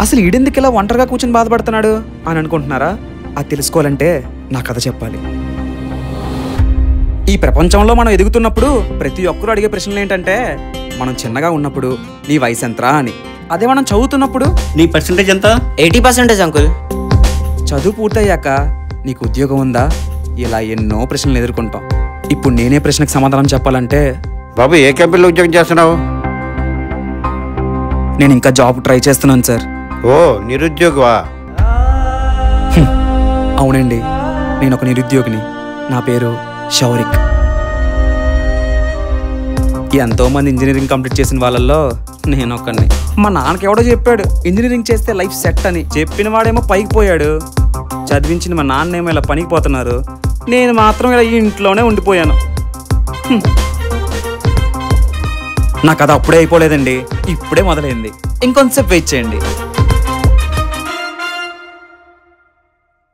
అసలు ఈడెందుకు ఇలా ఒంటరిగా కూర్చొని బాధపడుతున్నాడు అని అనుకుంటున్నారా? అది తెలుసుకోవాలంటే నా కథ చెప్పాలి. ఈ ప్రపంచంలో మనం ఎదుగుతున్నప్పుడు ప్రతి ఒక్కరూ అడిగే ప్రశ్నలు ఏంటంటే, మనం చిన్నగా ఉన్నప్పుడు నీ వయసు ఎంతరా అని. అదే మనం చదువుతున్నప్పుడు నీ పర్సెంటేజ్ ఎంత? 80% అంకుల్. చదువు పూర్తయ్యాక నీకు ఉద్యోగం ఉందా, ఇలా ఎన్నో ప్రశ్నలు ఎదుర్కొంటాం. ఇప్పుడు నేనే ప్రశ్నకు సమాధానం చెప్పాలంటే, బాబు ఏ కంపెనీలో ఉద్యోగం చేస్తున్నావు? నేను ఇంకా జాబ్ ట్రై చేస్తున్నాను సార్. ఓ నిరుద్యోగవా? అవునండి, నేను ఒక నిరుద్యోగిని. నా పేరు షౌరిక్. ఎంతోమంది ఇంజనీరింగ్ కంప్లీట్ చేసిన వాళ్ళల్లో నేను ఒక్కడిని. మా నాన్నకి ఎవడో చెప్పాడు ఇంజనీరింగ్ చేస్తే లైఫ్ సెట్ అని. చెప్పిన వాడేమో పైకి పోయాడు, చదివించిన మా నాన్నేమో ఇలా పనికి పోతున్నారు. నేను మాత్రం ఇలా ఈ ఇంట్లోనే ఉండిపోయాను. నా కథ అప్పుడే అయిపోలేదండి, ఇప్పుడే మొదలైంది. ఇంకొంతసేపు వెయిట్ చేయండి.